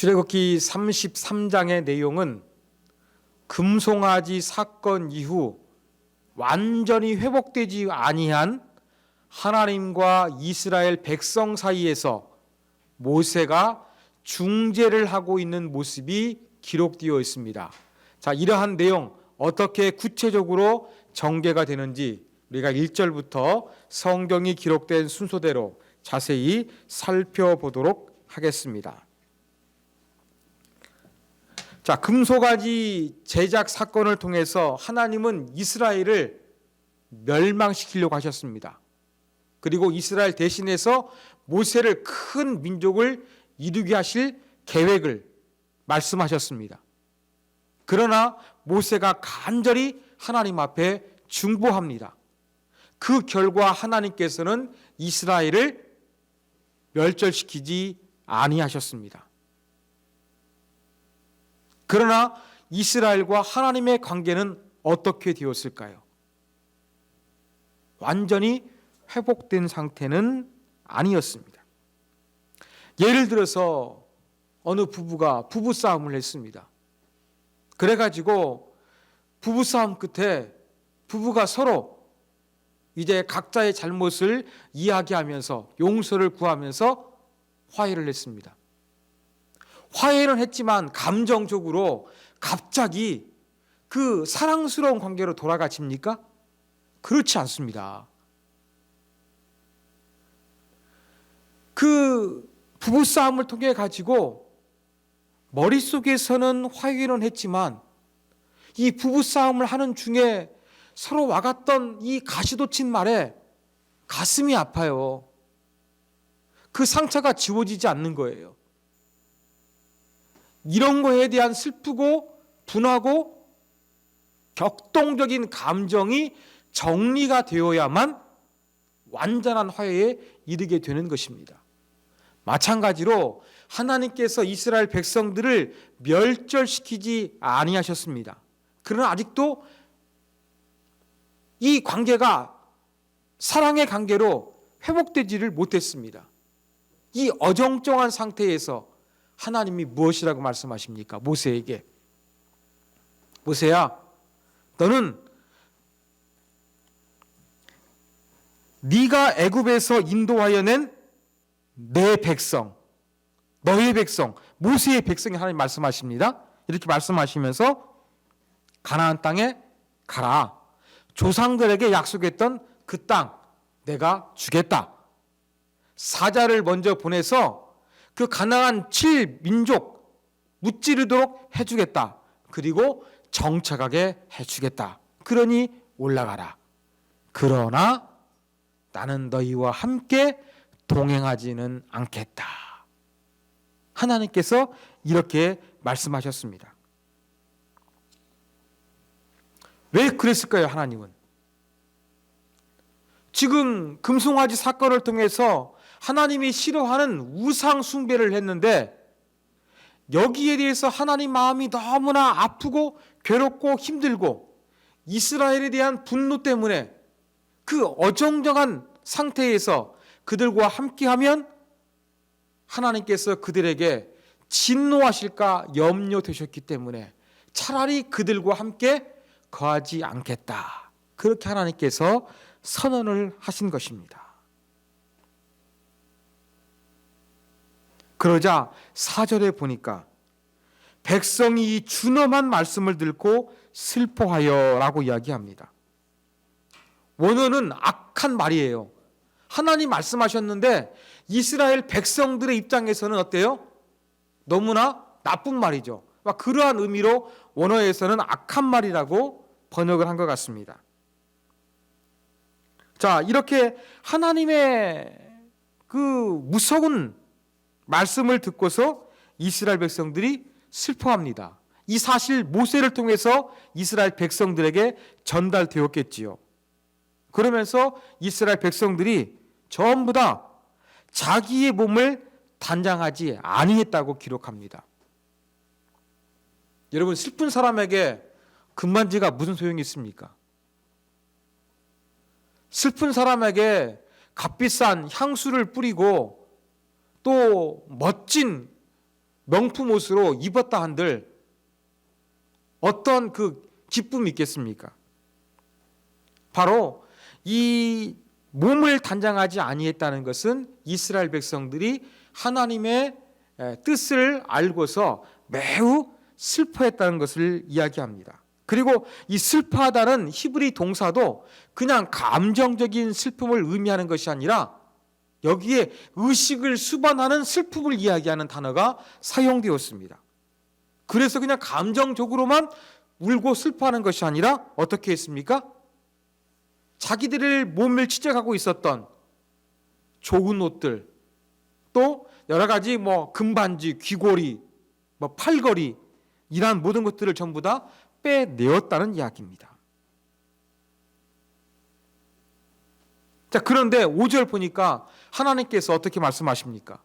출애굽기 33장의 내용은 금송아지 사건 이후 완전히 회복되지 아니한 하나님과 이스라엘 백성 사이에서 모세가 중재를 하고 있는 모습이 기록되어 있습니다. 자, 이러한 내용 어떻게 구체적으로 전개가 되는지 우리가 1절부터 성경이 기록된 순서대로 자세히 살펴보도록 하겠습니다. 자, 금송아지 제작 사건을 통해서 하나님은 이스라엘을 멸망시키려고 하셨습니다. 그리고 이스라엘 대신해서 모세를 큰 민족을 이루게 하실 계획을 말씀하셨습니다. 그러나 모세가 간절히 하나님 앞에 중보합니다. 그 결과 하나님께서는 이스라엘을 멸절시키지 아니하셨습니다. 그러나 이스라엘과 하나님의 관계는 어떻게 되었을까요? 완전히 회복된 상태는 아니었습니다. 예를 들어서 어느 부부가 부부싸움을 했습니다. 그래가지고 부부싸움 끝에 부부가 서로 이제 각자의 잘못을 이야기하면서 용서를 구하면서 화해를 했습니다. 화해는 했지만 감정적으로 갑자기 그 사랑스러운 관계로 돌아가십니까? 그렇지 않습니다. 그 부부싸움을 통해 가지고 머릿속에서는 화해는 했지만 이 부부싸움을 하는 중에 서로 와갔던 이 가시돋친 말에 가슴이 아파요. 그 상처가 지워지지 않는 거예요. 이런 거에 대한 슬프고 분하고 격동적인 감정이 정리가 되어야만 완전한 화해에 이르게 되는 것입니다. 마찬가지로 하나님께서 이스라엘 백성들을 멸절시키지 아니하셨습니다. 그러나 아직도 이 관계가 사랑의 관계로 회복되지를 못했습니다. 이 어정쩡한 상태에서 하나님이 무엇이라고 말씀하십니까? 모세에게. 모세야, 너는 네가 애굽에서 인도하여 낸 내 백성, 너의 백성, 모세의 백성이 하나님 말씀하십니다. 이렇게 말씀하시면서 가나안 땅에 가라. 조상들에게 약속했던 그 땅 내가 주겠다. 사자를 먼저 보내서 그 가나안 7민족 무찌르도록 해주겠다. 그리고 정착하게 해주겠다. 그러니 올라가라. 그러나 나는 너희와 함께 동행하지는 않겠다. 하나님께서 이렇게 말씀하셨습니다. 왜 그랬을까요, 하나님은? 지금 금송아지 사건을 통해서 하나님이 싫어하는 우상 숭배를 했는데 여기에 대해서 하나님 마음이 너무나 아프고 괴롭고 힘들고 이스라엘에 대한 분노 때문에 그 어정쩡한 상태에서 그들과 함께하면 하나님께서 그들에게 진노하실까 염려되셨기 때문에 차라리 그들과 함께 거하지 않겠다. 그렇게 하나님께서 선언을 하신 것입니다. 그러자 4절에 보니까 백성이 이 준엄한 말씀을 듣고 슬퍼하여 라고 이야기합니다. 원어는 악한 말이에요. 하나님 말씀하셨는데 이스라엘 백성들의 입장에서는 어때요? 너무나 나쁜 말이죠. 그러한 의미로 원어에서는 악한 말이라고 번역을 한 것 같습니다. 자, 이렇게 하나님의 그 무서운 말씀을 듣고서 이스라엘 백성들이 슬퍼합니다. 이 사실 모세를 통해서 이스라엘 백성들에게 전달되었겠지요. 그러면서 이스라엘 백성들이 전부 다 자기의 몸을 단장하지 아니했다고 기록합니다. 여러분, 슬픈 사람에게 금반지가 무슨 소용이 있습니까? 슬픈 사람에게 값비싼 향수를 뿌리고 또 멋진 명품 옷으로 입었다 한들 어떤 그 기쁨이 있겠습니까? 바로 이 몸을 단장하지 아니했다는 것은 이스라엘 백성들이 하나님의 뜻을 알고서 매우 슬퍼했다는 것을 이야기합니다. 그리고 이 슬퍼하다는 히브리 동사도 그냥 감정적인 슬픔을 의미하는 것이 아니라 여기에 의식을 수반하는 슬픔을 이야기하는 단어가 사용되었습니다. 그래서 그냥 감정적으로만 울고 슬퍼하는 것이 아니라 어떻게 했습니까? 자기들의 몸을 치장하고 있었던 좋은 옷들, 또 여러 가지 금반지, 귀걸이, 팔걸이 이러한 모든 것들을 전부 다 빼내었다는 이야기입니다. 자, 그런데 5절 보니까 하나님께서 어떻게 말씀하십니까?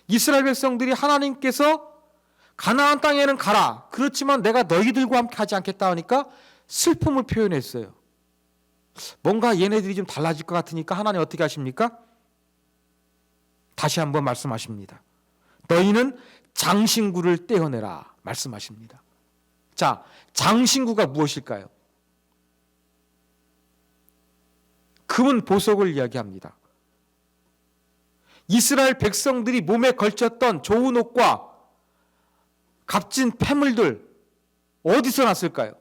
이스라엘 백성들이 하나님께서 가나안 땅에는 가라. 그렇지만 내가 너희들과 함께 하지 않겠다 하니까 슬픔을 표현했어요. 뭔가 얘네들이 좀 달라질 것 같으니까 하나님 어떻게 하십니까? 다시 한번 말씀하십니다. 너희는 장신구를 떼어내라 말씀하십니다. 자, 장신구가 무엇일까요? 금은 보석을 이야기합니다. 이스라엘 백성들이 몸에 걸쳤던 좋은 옷과 값진 폐물들 어디서 났을까요?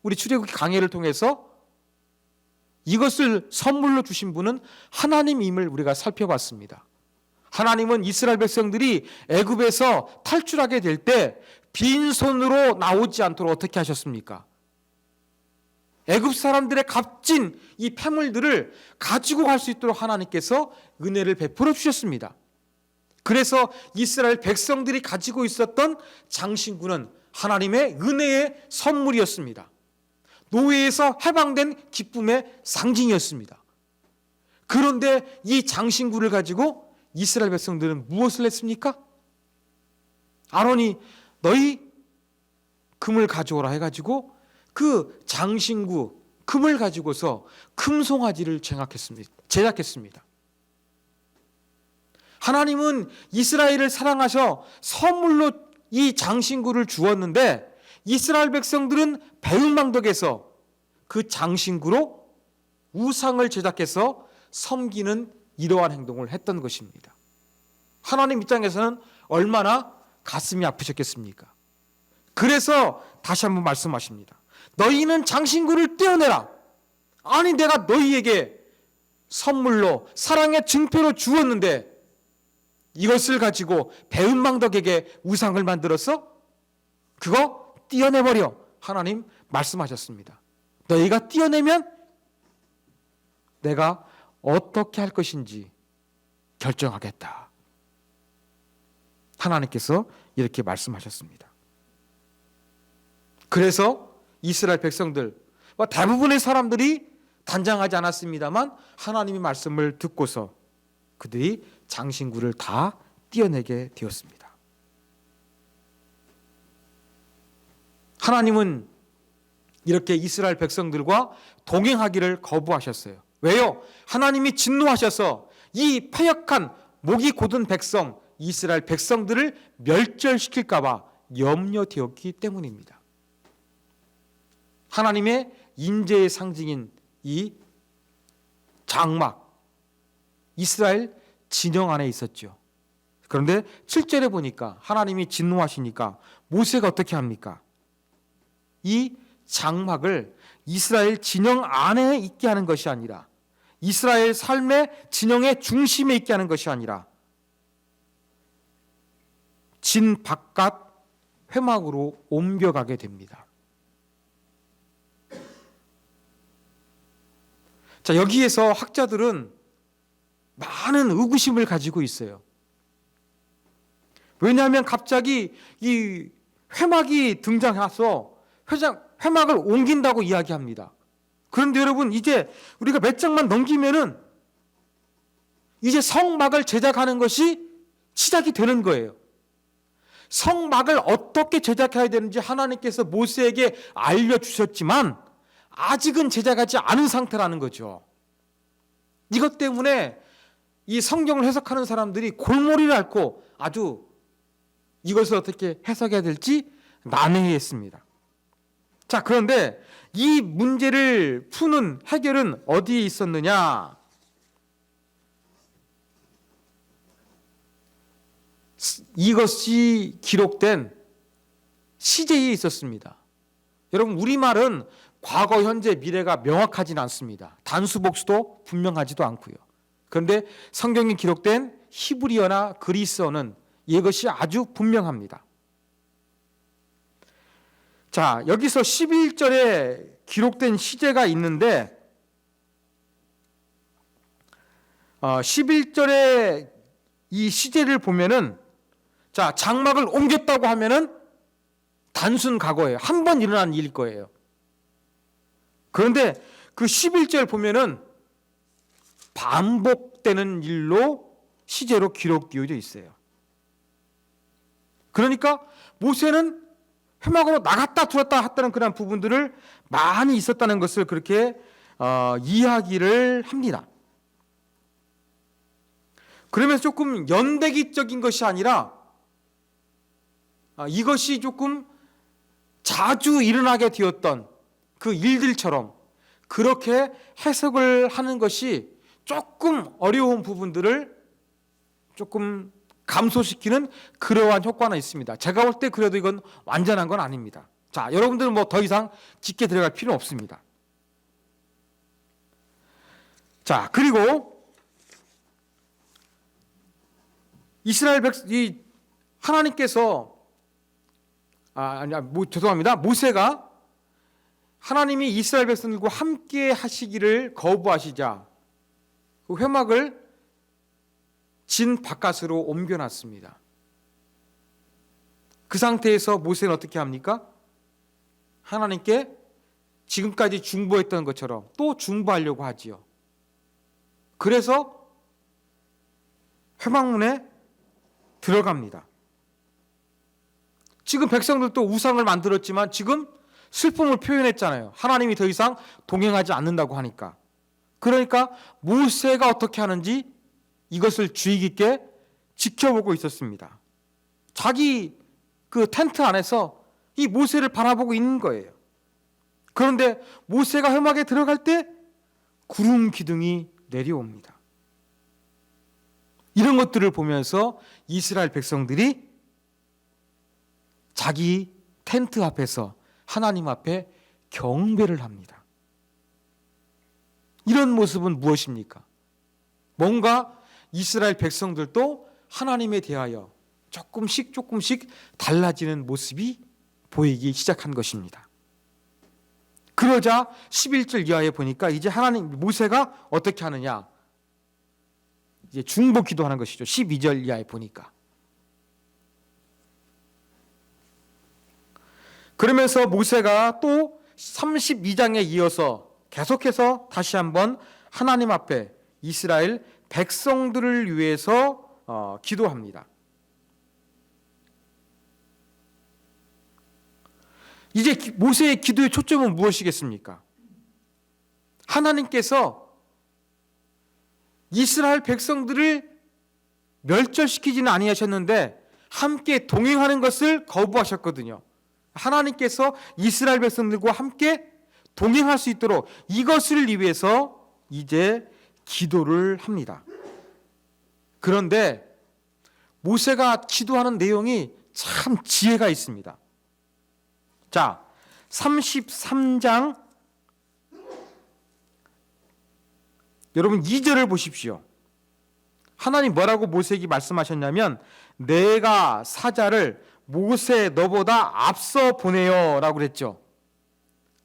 우리 출애굽기 강해를 통해서 이것을 선물로 주신 분은 하나님임을 우리가 살펴봤습니다. 하나님은 이스라엘 백성들이 애굽에서 탈출하게 될 때 빈손으로 나오지 않도록 어떻게 하셨습니까? 애굽 사람들의 값진 이 폐물들을 가지고 갈 수 있도록 하나님께서 은혜를 베풀어 주셨습니다. 그래서 이스라엘 백성들이 가지고 있었던 장신구는 하나님의 은혜의 선물이었습니다. 노예에서 해방된 기쁨의 상징이었습니다. 그런데 이 장신구를 가지고 이스라엘 백성들은 무엇을 했습니까? 아론이 너희 금을 가져오라 해가지고 그 장신구 금을 가지고서 금송아지를 제작했습니다. 하나님은 이스라엘을 사랑하셔 선물로 이 장신구를 주었는데 이스라엘 백성들은 배은망덕에서 그 장신구로 우상을 제작해서 섬기는 이러한 행동을 했던 것입니다. 하나님 입장에서는 얼마나 가슴이 아프셨겠습니까? 그래서 다시 한번 말씀하십니다. 너희는 장신구를 떼어내라. 아니 내가 너희에게 선물로 사랑의 증표로 주었는데 이것을 가지고 배은망덕에게 우상을 만들어서 그거 떼어내버려. 하나님 말씀하셨습니다. 너희가 떼어내면 내가 어떻게 할 것인지 결정하겠다. 하나님께서 이렇게 말씀하셨습니다. 그래서 이스라엘 백성들 대부분의 사람들이 단장하지 않았습니다만 하나님의 말씀을 듣고서 그들이 장신구를 다 떼어내게 되었습니다. 하나님은 이렇게 이스라엘 백성들과 동행하기를 거부하셨어요. 왜요? 하나님이 진노하셔서 이 패역한 목이 곧은 백성 이스라엘 백성들을 멸절시킬까 봐 염려되었기 때문입니다. 하나님의 인재의 상징인 이 장막 이스라엘 진영 안에 있었죠. 그런데 7절에 보니까 하나님이 진노하시니까 모세가 어떻게 합니까? 이 장막을 이스라엘 진영 안에 있게 하는 것이 아니라 이스라엘 삶의 진영의 중심에 있게 하는 것이 아니라 진 바깥 회막으로 옮겨가게 됩니다. 자, 여기에서 학자들은 많은 의구심을 가지고 있어요. 왜냐하면 갑자기 이 회막이 등장해서 회막을 옮긴다고 이야기합니다. 그런데 여러분 이제 우리가 몇 장만 넘기면은 이제 성막을 제작하는 것이 시작이 되는 거예요. 성막을 어떻게 제작해야 되는지 하나님께서 모세에게 알려주셨지만 아직은 제작하지 않은 상태라는 거죠. 이것 때문에 이 성경을 해석하는 사람들이 골머리를 앓고 아주 이것을 어떻게 해석해야 될지 난해했습니다. 자, 그런데 이 문제를 푸는 해결은 어디에 있었느냐? 이것이 기록된 시제에 있었습니다. 여러분, 우리말은 과거, 현재, 미래가 명확하진 않습니다. 단수복수도 분명하지도 않고요. 그런데 성경에 기록된 히브리어나 그리스어는 이것이 아주 분명합니다. 자, 여기서 11절에 기록된 시제가 있는데 11절에 이 시제를 보면은, 자, 장막을 옮겼다고 하면은 단순 과거예요. 한 번 일어난 일일 거예요. 그런데 그 11절 보면은 반복되는 일로 시제로 기록되어져 있어요. 그러니까 모세는 회막으로 나갔다 들었다 했다는 그런 부분들을 많이 있었다는 것을 그렇게 이야기를 합니다. 그러면서 조금 연대기적인 것이 아니라 이것이 조금 자주 일어나게 되었던 그 일들처럼 그렇게 해석을 하는 것이 조금 어려운 부분들을 조금 감소시키는 그러한 효과는 있습니다. 제가 볼 때 그래도 이건 완전한 건 아닙니다. 자, 여러분들은 뭐 더 이상 깊게 들어갈 필요는 없습니다. 자, 그리고 이스라엘 하나님께서 죄송합니다. 모세가 하나님이 이스라엘 백성들과 함께 하시기를 거부하시자 그 회막을 진 바깥으로 옮겨놨습니다. 그 상태에서 모세는 어떻게 합니까? 하나님께 지금까지 중보했던 것처럼 또 중보하려고 하지요. 그래서 회막문에 들어갑니다. 지금 백성들도 우상을 만들었지만 지금 슬픔을 표현했잖아요. 하나님이 더 이상 동행하지 않는다고 하니까. 그러니까 모세가 어떻게 하는지 이것을 주의 깊게 지켜보고 있었습니다. 자기 그 텐트 안에서 이 모세를 바라보고 있는 거예요. 그런데 모세가 회막에 들어갈 때 구름 기둥이 내려옵니다. 이런 것들을 보면서 이스라엘 백성들이 자기 텐트 앞에서 하나님 앞에 경배를 합니다. 이런 모습은 무엇입니까? 뭔가 이스라엘 백성들도 하나님에 대하여 조금씩 달라지는 모습이 보이기 시작한 것입니다. 그러자 11절 이하에 보니까 이제 모세가 어떻게 하느냐? 이제 중보 기도하는 것이죠. 12절 이하에 보니까. 그러면서 모세가 또 32장에 이어서 계속해서 다시 한번 하나님 앞에 이스라엘 백성들을 위해서 기도합니다. 이제 모세의 기도의 초점은 무엇이겠습니까? 하나님께서 이스라엘 백성들을 멸절시키지는 아니하셨는데 함께 동행하는 것을 거부하셨거든요. 하나님께서 이스라엘 백성들과 함께 동행할 수 있도록 이것을 위해서 이제 기도를 합니다. 그런데 모세가 기도하는 내용이 참 지혜가 있습니다. 자, 33장 여러분 2절을 보십시오. 하나님 뭐라고 모세에게 말씀하셨냐면 내가 사자를 모세 너보다 앞서 보내요 라고 그랬죠.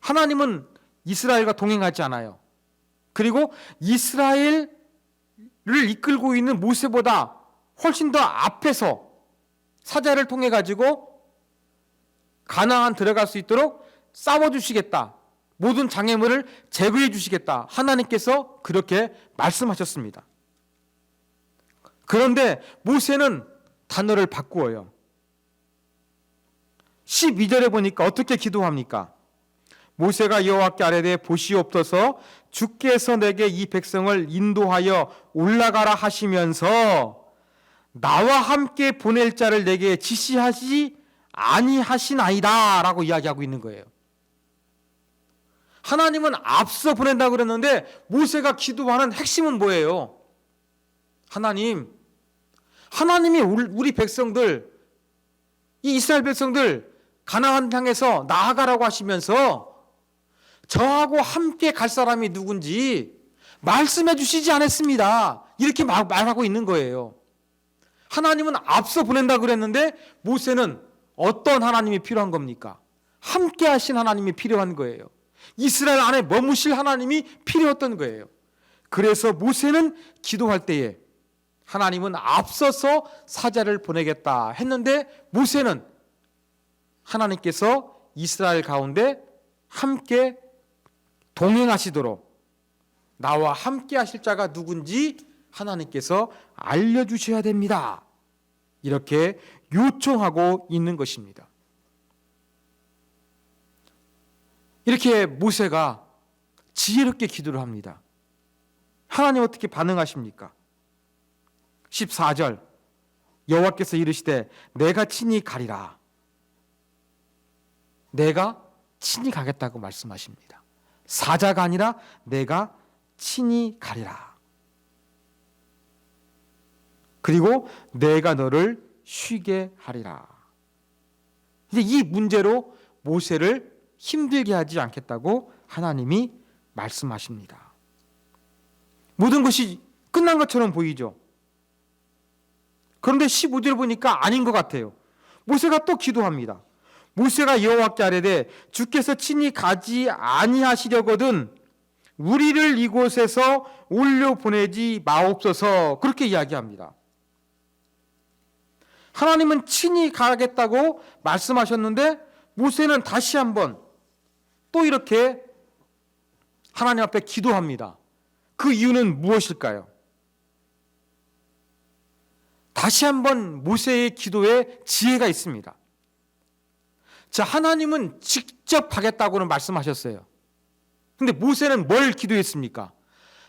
하나님은 이스라엘과 동행하지 않아요. 그리고 이스라엘을 이끌고 있는 모세보다 훨씬 더 앞에서 사자를 통해 가지고 가나안 들어갈 수 있도록 싸워주시겠다. 모든 장애물을 제거해 주시겠다. 하나님께서 그렇게 말씀하셨습니다. 그런데 모세는 단어를 바꾸어요. 12절에 보니까 어떻게 기도합니까? 모세가 여호와께 아뢰되 보시옵소서 주께서 내게 이 백성을 인도하여 올라가라 하시면서 나와 함께 보낼 자를 내게 지시하지 아니하시나이다 라고 이야기하고 있는 거예요. 하나님은 앞서 보낸다고 그랬는데 모세가 기도하는 핵심은 뭐예요? 하나님이 우리 백성들, 이 이스라엘 백성들 가나안 향해서 나아가라고 하시면서 저하고 함께 갈 사람이 누군지 말씀해 주시지 않았습니다. 이렇게 말하고 있는 거예요. 하나님은 앞서 보낸다고 그랬는데 모세는 어떤 하나님이 필요한 겁니까? 함께 하신 하나님이 필요한 거예요. 이스라엘 안에 머무실 하나님이 필요했던 거예요. 그래서 모세는 기도할 때에 하나님은 앞서서 사자를 보내겠다 했는데 모세는 하나님께서 이스라엘 가운데 함께 동행하시도록 나와 함께 하실 자가 누군지 하나님께서 알려주셔야 됩니다. 이렇게 요청하고 있는 것입니다. 이렇게 모세가 지혜롭게 기도를 합니다. 하나님 어떻게 반응하십니까? 14절 여호와께서 이르시되 내가 친히 가리라. 내가 친히 가겠다고 말씀하십니다. 사자가 아니라 내가 친히 가리라. 그리고 내가 너를 쉬게 하리라. 이제 이 문제로 모세를 힘들게 하지 않겠다고 하나님이 말씀하십니다. 모든 것이 끝난 것처럼 보이죠. 그런데 15절 보니까 아닌 것 같아요. 모세가 또 기도합니다. 모세가 여호와께 아뢰되 주께서 친히 가지 아니하시려거든 우리를 이곳에서 올려 보내지 마옵소서. 그렇게 이야기합니다. 하나님은 친히 가겠다고 말씀하셨는데 모세는 다시 한번 또 이렇게 하나님 앞에 기도합니다. 그 이유는 무엇일까요? 다시 한번 모세의 기도에 지혜가 있습니다. 자, 하나님은 직접 하겠다고는 말씀하셨어요. 근데 모세는 뭘 기도했습니까?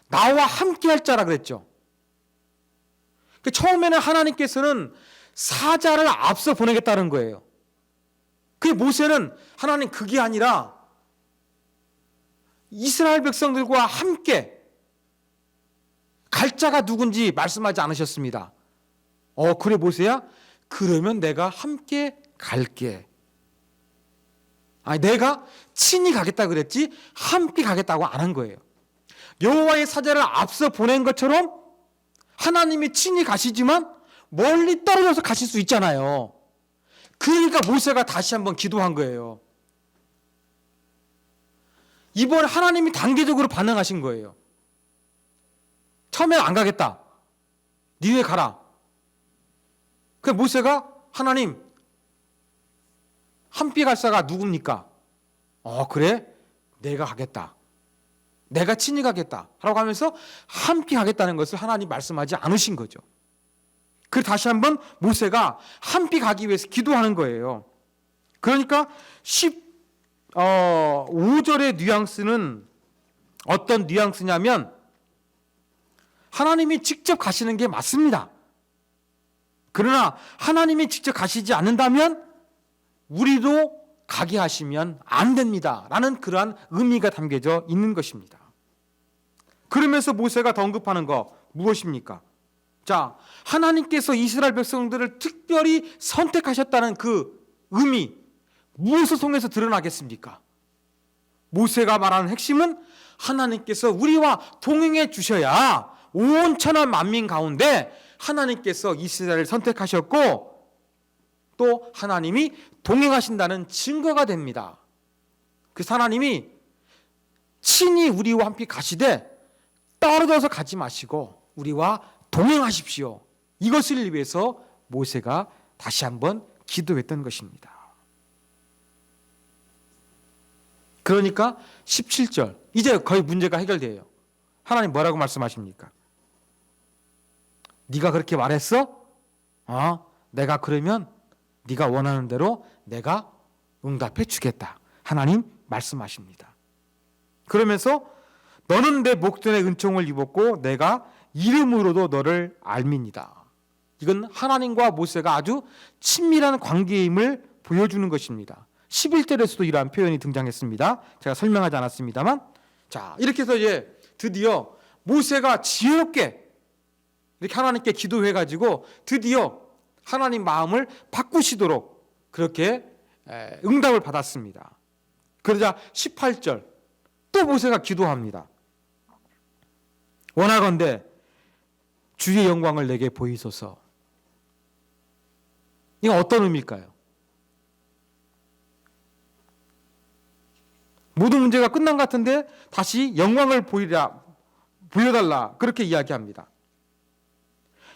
나와 함께 할 자라 그랬죠. 처음에는 하나님께서는 사자를 앞서 보내겠다는 거예요. 그 모세는 하나님 그게 아니라 이스라엘 백성들과 함께 갈 자가 누군지 말씀하지 않으셨습니다. 그래 모세야? 그러면 내가 함께 갈게. 아니 내가 친히 가겠다 그랬지 함께 가겠다고 안 한 거예요. 여호와의 사자를 앞서 보낸 것처럼 하나님이 친히 가시지만 멀리 떨어져서 가실 수 있잖아요. 그러니까 모세가 다시 한번 기도한 거예요. 이번 하나님이 단계적으로 반응하신 거예요. 처음엔 안 가겠다. 니네 가라. 그래서 모세가 하나님 함께 갈 자가 누굽니까? 그래? 내가 가겠다. 내가 친히 가겠다. 라고 하면서 함께 가겠다는 것을 하나님 말씀하지 않으신 거죠. 그래서 다시 한번 모세가 함께 가기 위해서 기도하는 거예요. 그러니까 15절의 뉘앙스는 어떤 뉘앙스냐면 하나님이 직접 가시는 게 맞습니다. 그러나 하나님이 직접 가시지 않는다면 우리도 가게 하시면 안 됩니다. 라는 그러한 의미가 담겨져 있는 것입니다. 그러면서 모세가 더 언급하는 거 무엇입니까? 자, 하나님께서 이스라엘 백성들을 특별히 선택하셨다는 그 의미 무엇을 통해서 드러나겠습니까? 모세가 말하는 핵심은 하나님께서 우리와 동행해 주셔야 온 천하 만민 가운데 하나님께서 이스라엘을 선택하셨고 또 하나님이 동행하신다는 증거가 됩니다. 그래서 하나님이 친히 우리와 함께 가시되 떨어져서 가지 마시고 우리와 동행하십시오. 이것을 위해서 모세가 다시 한번 기도했던 것입니다. 그러니까 17절 이제 거의 문제가 해결돼요. 하나님 뭐라고 말씀하십니까? 네가 그렇게 말했어? 내가 그러면 네가 원하는 대로 내가 응답해 주겠다. 하나님 말씀하십니다. 그러면서 너는 내 목전에 은총을 입었고 내가 이름으로도 너를 알미니다. 이건 하나님과 모세가 아주 친밀한 관계임을 보여주는 것입니다. 11절에서도 이러한 표현이 등장했습니다. 제가 설명하지 않았습니다만, 자, 이렇게 해서 이제 드디어 모세가 지혜롭게 이렇게 하나님께 기도해가지고 드디어 하나님 마음을 바꾸시도록 그렇게 응답을 받았습니다. 그러자 18절 또 모세가 기도합니다. 원하건대 주의 영광을 내게 보이소서. 이건 어떤 의미일까요? 모든 문제가 끝난 것 같은데 다시 영광을 보여달라 그렇게 이야기합니다.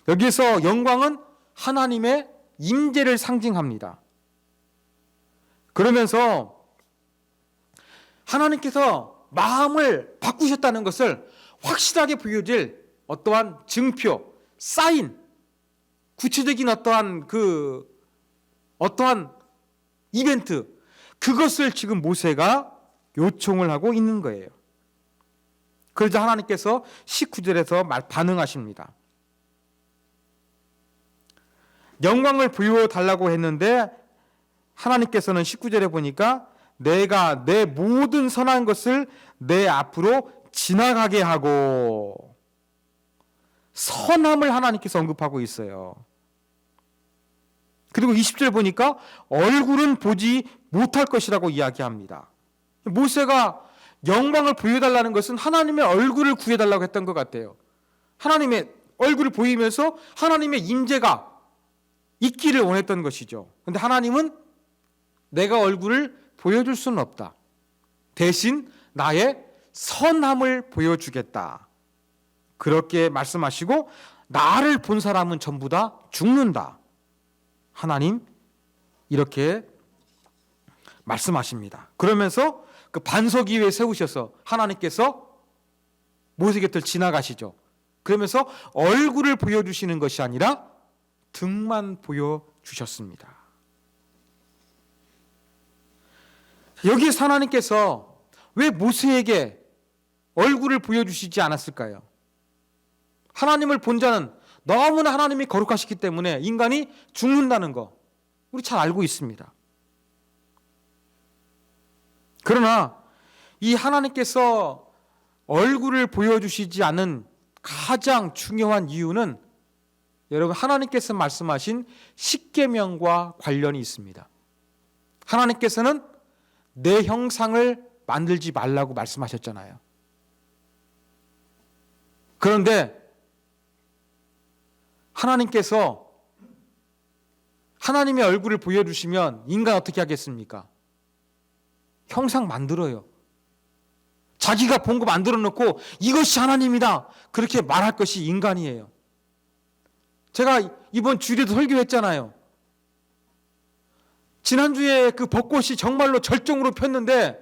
여기에서 영광은 하나님의 임재를 상징합니다. 그러면서 하나님께서 마음을 바꾸셨다는 것을 확실하게 보여줄 어떠한 증표, 사인, 구체적인 어떠한 이벤트, 그것을 지금 모세가 요청을 하고 있는 거예요. 그러자 하나님께서 19절에서 반응하십니다. 영광을 보여달라고 했는데 하나님께서는 19절에 보니까 내가 내 모든 선한 것을 내 앞으로 지나가게 하고, 선함을 하나님께서 언급하고 있어요. 그리고 20절 보니까 얼굴은 보지 못할 것이라고 이야기합니다. 모세가 영광을 보여달라는 것은 하나님의 얼굴을 구해달라고 했던 것 같아요. 하나님의 얼굴을 보이면서 하나님의 임재가 있기를 원했던 것이죠. 그런데 하나님은 내가 얼굴을 보여줄 수는 없다. 대신 나의 선함을 보여주겠다. 그렇게 말씀하시고 나를 본 사람은 전부 다 죽는다. 하나님 이렇게 말씀하십니다. 그러면서 그 반석 위에 세우셔서 하나님께서 모세 곁을 지나가시죠. 그러면서 얼굴을 보여주시는 것이 아니라 등만 보여주셨습니다. 여기에서 하나님께서 왜 모세에게 얼굴을 보여주시지 않았을까요? 하나님을 본 자는 너무나 하나님이 거룩하시기 때문에 인간이 죽는다는 거 우리 잘 알고 있습니다. 그러나 이 하나님께서 얼굴을 보여주시지 않은 가장 중요한 이유는 여러분 하나님께서 말씀하신 십계명과 관련이 있습니다. 하나님께서는 내 형상을 만들지 말라고 말씀하셨잖아요. 그런데 하나님께서 하나님의 얼굴을 보여주시면 인간 어떻게 하겠습니까? 형상 만들어요. 자기가 본 거 만들어 놓고 이것이 하나님이다 그렇게 말할 것이 인간이에요. 제가 이번 주일에도 설교했잖아요. 지난주에 그 벚꽃이 정말로 절정으로 폈는데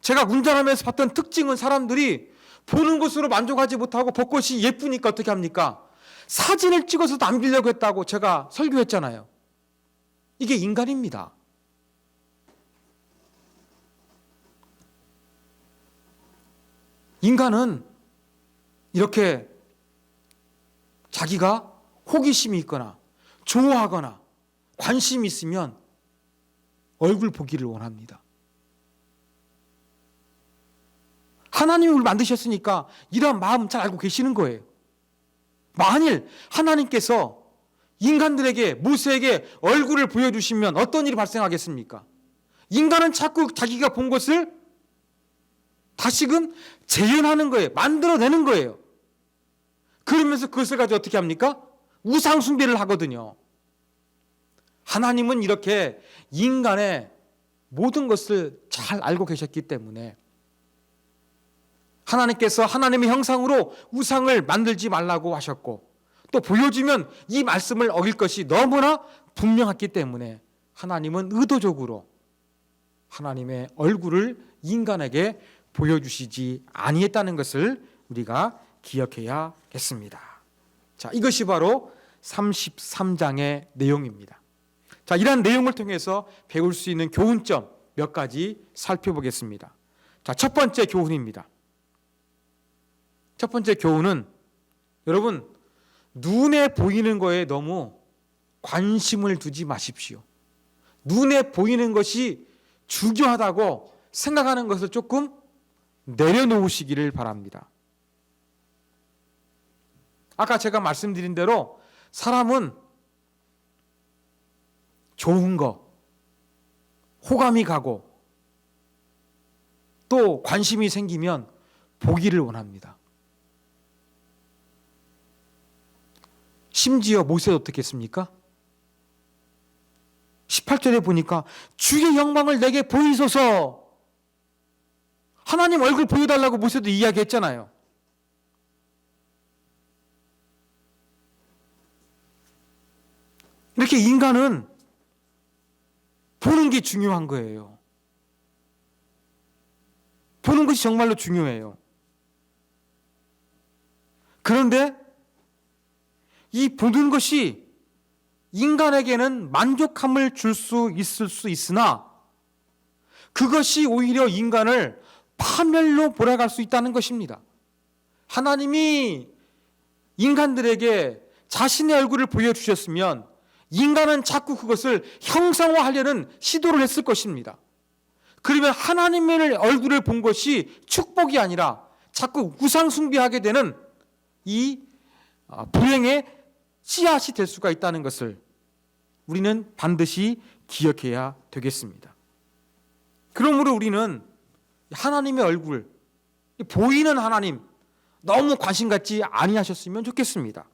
제가 운전하면서 봤던 특징은 사람들이 보는 것으로 만족하지 못하고 벚꽃이 예쁘니까 어떻게 합니까? 사진을 찍어서 남기려고 했다고 제가 설교했잖아요. 이게 인간입니다. 인간은 이렇게 자기가 호기심이 있거나 좋아하거나 관심이 있으면 얼굴 보기를 원합니다. 하나님이 우리를 만드셨으니까 이런 마음 잘 알고 계시는 거예요. 만일 하나님께서 인간들에게 모세에게 얼굴을 보여주시면 어떤 일이 발생하겠습니까? 인간은 자꾸 자기가 본 것을 다시금 재현하는 거예요. 만들어내는 거예요. 그러면서 그것을 가지고 어떻게 합니까? 우상 숭배를 하거든요. 하나님은 이렇게 인간의 모든 것을 잘 알고 계셨기 때문에 하나님께서 하나님의 형상으로 우상을 만들지 말라고 하셨고 또 보여주면 이 말씀을 어길 것이 너무나 분명했기 때문에 하나님은 의도적으로 하나님의 얼굴을 인간에게 보여주시지 아니했다는 것을 우리가 기억해야겠습니다. 자, 이것이 바로 33장의 내용입니다. 자, 이러한 내용을 통해서 배울 수 있는 교훈점 몇 가지 살펴보겠습니다. 자, 첫 번째 교훈입니다. 첫 번째 교훈은 여러분 눈에 보이는 거에 너무 관심을 두지 마십시오. 눈에 보이는 것이 중요하다고 생각하는 것을 조금 내려놓으시기를 바랍니다. 아까 제가 말씀드린 대로 사람은 좋은 거, 호감이 가고 또 관심이 생기면 보기를 원합니다. 심지어 모세도 어떻게 했습니까? 18절에 보니까 주의 영광을 내게 보이소서, 하나님 얼굴 보여달라고 모세도 이야기했잖아요. 이렇게 인간은 보는 게 중요한 거예요. 보는 것이 정말로 중요해요. 그런데 이 보는 것이 인간에게는 만족함을 줄 수 있을 수 있으나 그것이 오히려 인간을 파멸로 몰아갈 수 있다는 것입니다. 하나님이 인간들에게 자신의 얼굴을 보여주셨으면 인간은 자꾸 그것을 형상화하려는 시도를 했을 것입니다. 그러면 하나님의 얼굴을 본 것이 축복이 아니라 자꾸 우상 숭배하게 되는 이 불행의 씨앗이 될 수가 있다는 것을 우리는 반드시 기억해야 되겠습니다. 그러므로 우리는 하나님의 얼굴, 보이는 하나님 너무 관심 갖지 아니하셨으면 좋겠습니다.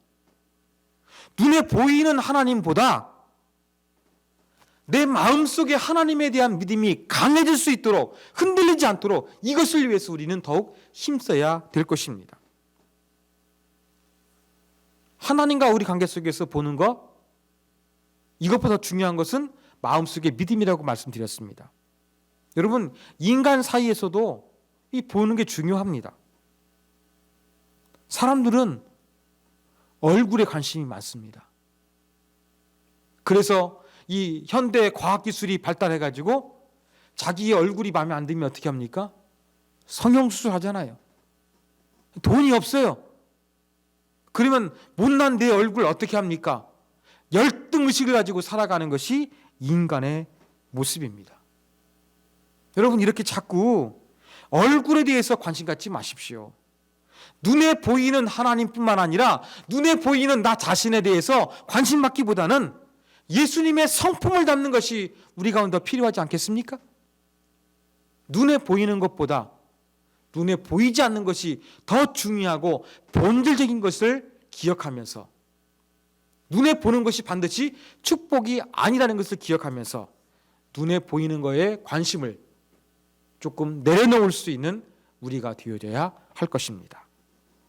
눈에 보이는 하나님보다 내 마음속에 하나님에 대한 믿음이 강해질 수 있도록, 흔들리지 않도록 이것을 위해서 우리는 더욱 힘써야 될 것입니다. 하나님과 우리 관계 속에서 보는 것, 이것보다 중요한 것은 마음속의 믿음이라고 말씀드렸습니다. 여러분, 인간 사이에서도 이 보는 게 중요합니다. 사람들은 얼굴에 관심이 많습니다. 그래서 이 현대 과학기술이 발달해가지고 자기의 얼굴이 마음에 안 들면 어떻게 합니까? 성형수술 하잖아요. 돈이 없어요. 그러면 못난 내 얼굴 어떻게 합니까? 열등의식을 가지고 살아가는 것이 인간의 모습입니다. 여러분, 이렇게 자꾸 얼굴에 대해서 관심 갖지 마십시오. 눈에 보이는 하나님뿐만 아니라 눈에 보이는 나 자신에 대해서 관심 갖기보다는 예수님의 성품을 담는 것이 우리 가운데 필요하지 않겠습니까? 눈에 보이는 것보다 눈에 보이지 않는 것이 더 중요하고 본질적인 것을 기억하면서, 눈에 보는 것이 반드시 축복이 아니라는 것을 기억하면서 눈에 보이는 것에 관심을 조금 내려놓을 수 있는 우리가 되어져야 할 것입니다.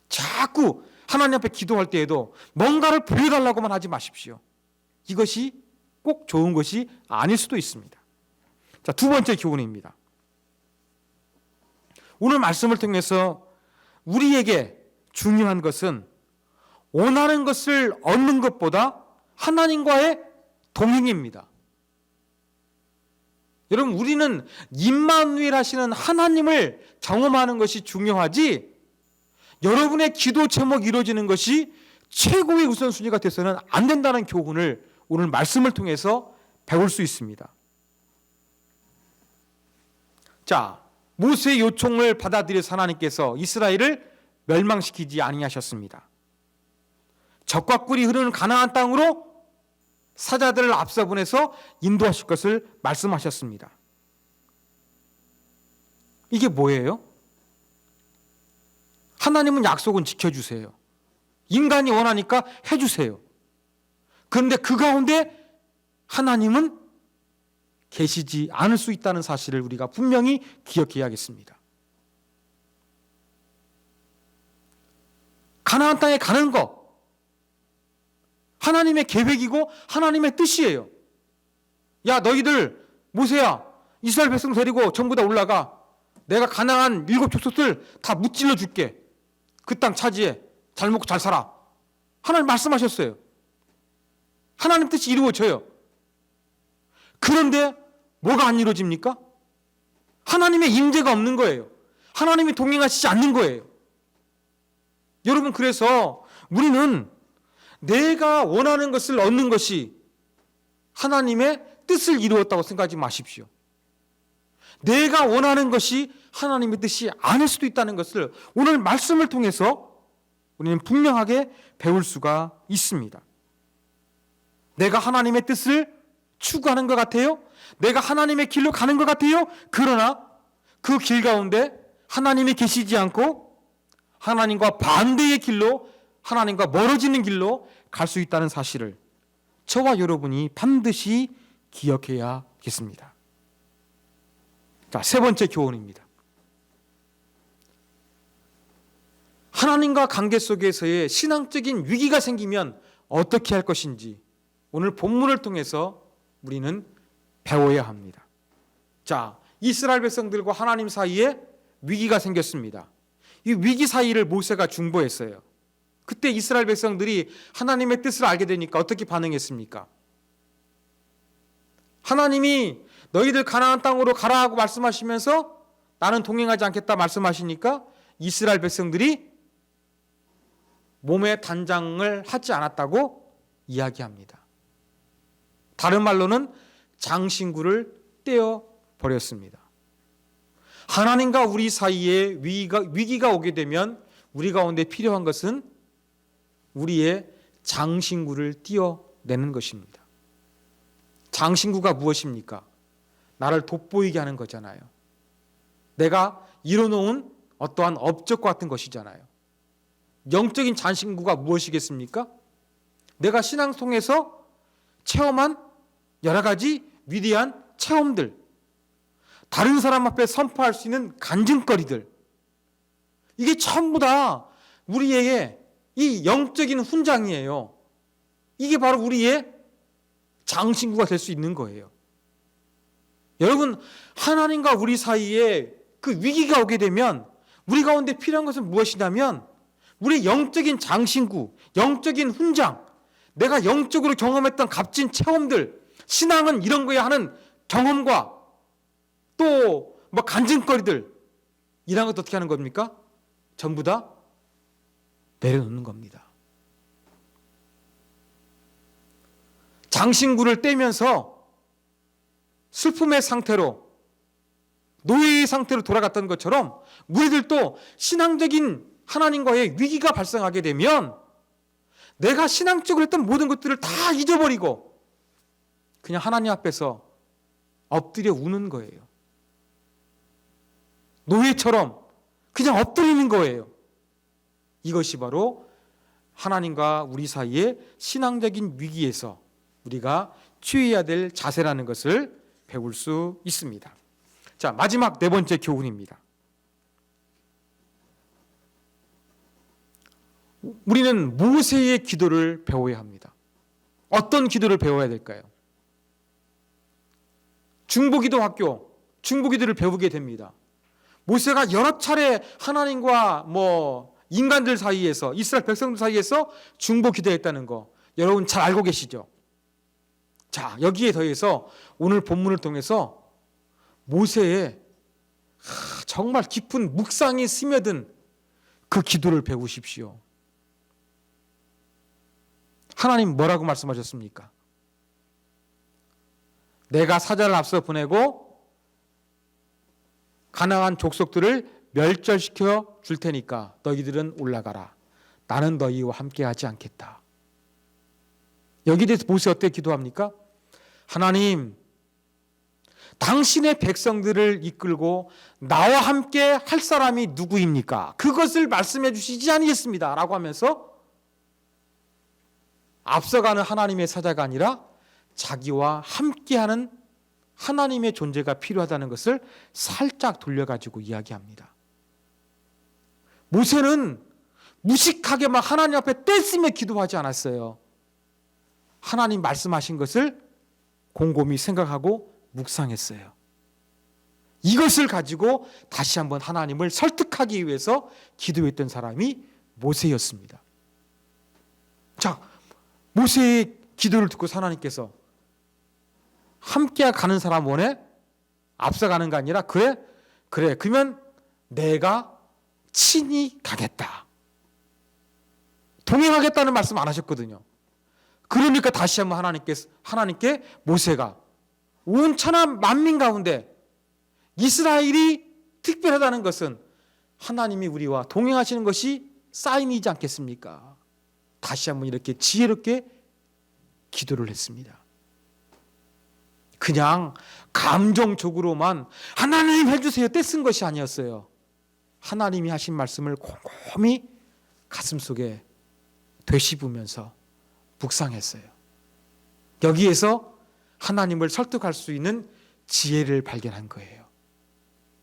자꾸 하나님 앞에 기도할 때에도 뭔가를 보여달라고만 하지 마십시오. 이것이 꼭 좋은 것이 아닐 수도 있습니다. 자, 두 번째 교훈입니다. 오늘 말씀을 통해서 우리에게 중요한 것은 원하는 것을 얻는 것보다 하나님과의 동행입니다. 여러분, 우리는 임마누엘 하시는 하나님을 경험하는 것이 중요하지, 여러분의 기도 제목이 이루어지는 것이 최고의 우선순위가 돼서는 안 된다는 교훈을 오늘 말씀을 통해서 배울 수 있습니다. 자, 모세의 요청을 받아들여서 하나님께서 이스라엘을 멸망시키지 아니하셨습니다. 적과 꿀이 흐르는 가나안 땅으로 사자들을 앞서 보내서 인도하실 것을 말씀하셨습니다. 이게 뭐예요? 하나님은 약속은 지켜주세요. 인간이 원하니까 해주세요. 그런데 그 가운데 하나님은 계시지 않을 수 있다는 사실을 우리가 분명히 기억해야겠습니다. 가나안 땅에 가는 것, 하나님의 계획이고 하나님의 뜻이에요. 야, 너희들, 모세야, 이스라엘 백성 데리고 전부 다 올라가. 내가 가나안 7 족속들 다 무찔러 줄게. 그 땅 차지해. 잘 먹고 잘 살아. 하나님 말씀하셨어요. 하나님 뜻이 이루어져요. 그런데 뭐가 안 이루어집니까? 하나님의 임재가 없는 거예요. 하나님이 동행하시지 않는 거예요. 여러분, 그래서 우리는 내가 원하는 것을 얻는 것이 하나님의 뜻을 이루었다고 생각하지 마십시오. 내가 원하는 것이 하나님의 뜻이 아닐 수도 있다는 것을 오늘 말씀을 통해서 우리는 분명하게 배울 수가 있습니다. 내가 하나님의 뜻을 추구하는 것 같아요? 내가 하나님의 길로 가는 것 같아요? 그러나 그 길 가운데 하나님이 계시지 않고 하나님과 반대의 길로, 하나님과 멀어지는 길로 갈 수 있다는 사실을 저와 여러분이 반드시 기억해야겠습니다. 자, 세 번째 교훈입니다. 하나님과 관계 속에서의 신앙적인 위기가 생기면 어떻게 할 것인지 오늘 본문을 통해서 우리는 배워야 합니다. 자, 이스라엘 백성들과 하나님 사이에 위기가 생겼습니다. 이 위기 사이를 모세가 중보했어요. 그때 이스라엘 백성들이 하나님의 뜻을 알게 되니까 어떻게 반응했습니까? 하나님이 너희들 가나안 땅으로 가라 하고 말씀하시면서 나는 동행하지 않겠다 말씀하시니까 이스라엘 백성들이 몸에 단장을 하지 않았다고 이야기합니다. 다른 말로는 장신구를 떼어버렸습니다. 하나님과 우리 사이에 위기가 오게 되면 우리 가운데 필요한 것은 우리의 장신구를 떼어내는 것입니다. 장신구가 무엇입니까? 나를 돋보이게 하는 거잖아요. 내가 이뤄놓은 어떠한 업적 같은 것이잖아요. 영적인 장신구가 무엇이겠습니까? 내가 신앙 통해서 체험한 여러 가지 위대한 체험들, 다른 사람 앞에 선포할 수 있는 간증거리들, 이게 전부 다 우리에게 이 영적인 훈장이에요. 이게 바로 우리의 장신구가 될 수 있는 거예요. 여러분, 하나님과 우리 사이에 그 위기가 오게 되면 우리 가운데 필요한 것은 무엇이냐면 우리의 영적인 장신구, 영적인 훈장, 내가 영적으로 경험했던 값진 체험들, 신앙은 이런 거야 하는 경험과 또 간증거리들, 이런 것도 어떻게 하는 겁니까? 전부 다 내려놓는 겁니다. 장신구를 떼면서 슬픔의 상태로, 노예의 상태로 돌아갔던 것처럼 우리들도 신앙적인 하나님과의 위기가 발생하게 되면 내가 신앙적으로 했던 모든 것들을 다 잊어버리고 그냥 하나님 앞에서 엎드려 우는 거예요. 노예처럼 그냥 엎드리는 거예요. 이것이 바로 하나님과 우리 사이의 신앙적인 위기에서 우리가 취해야 될 자세라는 것을 배울 수 있습니다. 자, 마지막 네 번째 교훈입니다. 우리는 모세의 기도를 배워야 합니다. 어떤 기도를 배워야 될까요? 중보기도 학교, 중보기도를 배우게 됩니다. 모세가 여러 차례 하나님과 인간들 사이에서, 이스라엘 백성들 사이에서 중보기도했다는 거 여러분 잘 알고 계시죠? 자, 여기에 더해서 오늘 본문을 통해서 모세의 정말 깊은 묵상이 스며든 그 기도를 배우십시오. 하나님 뭐라고 말씀하셨습니까? 내가 사자를 앞서 보내고 가나안 족속들을 멸절시켜 줄 테니까 너희들은 올라가라. 나는 너희와 함께하지 않겠다. 여기에 대해서 모세 어떻게 기도합니까? 하나님, 당신의 백성들을 이끌고 나와 함께 할 사람이 누구입니까? 그것을 말씀해 주시지 않겠습니다. 라고 하면서 앞서가는 하나님의 사자가 아니라 자기와 함께하는 하나님의 존재가 필요하다는 것을 살짝 돌려가지고 이야기합니다. 모세는 무식하게 막 하나님 앞에 떼쓰며 기도하지 않았어요. 하나님 말씀하신 것을 곰곰이 생각하고 묵상했어요. 이것을 가지고 다시 한번 하나님을 설득하기 위해서 기도했던 사람이 모세였습니다. 자, 모세의 기도를 듣고 하나님께서 함께 가는 사람 원해? 앞서가는 거 아니라 그래 그러면 내가 친히 가겠다. 동행하겠다는 말씀 안 하셨거든요. 그러니까 다시 한번 하나님께 모세가 온 천하 만민 가운데 이스라엘이 특별하다는 것은 하나님이 우리와 동행하시는 것이 사인이지 않겠습니까? 다시 한번 이렇게 지혜롭게 기도를 했습니다. 그냥 감정적으로만 하나님 해주세요 떼쓴 것이 아니었어요. 하나님이 하신 말씀을 곰곰이 가슴속에 되씹으면서 묵상했어요. 여기에서 하나님을 설득할 수 있는 지혜를 발견한 거예요.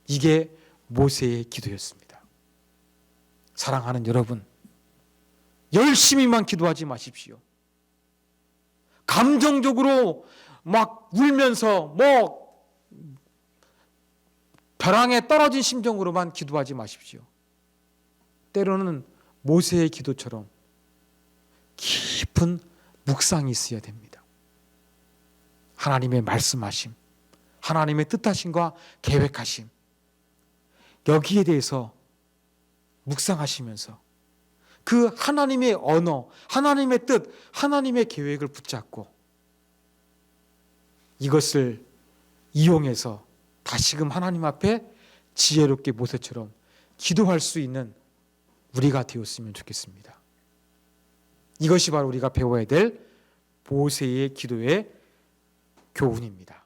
이게 모세의 기도였습니다. 사랑하는 여러분, 열심히만 기도하지 마십시오. 감정적으로 막 울면서 벼랑에 떨어진 심정으로만 기도하지 마십시오. 때로는 모세의 기도처럼 깊은 묵상이 있어야 됩니다. 하나님의 말씀하심, 하나님의 뜻하심과 계획하심, 여기에 대해서 묵상하시면서 그 하나님의 언어, 하나님의 뜻, 하나님의 계획을 붙잡고 이것을 이용해서 다시금 하나님 앞에 지혜롭게 모세처럼 기도할 수 있는 우리가 되었으면 좋겠습니다. 이것이 바로 우리가 배워야 될 모세의 기도의 교훈입니다.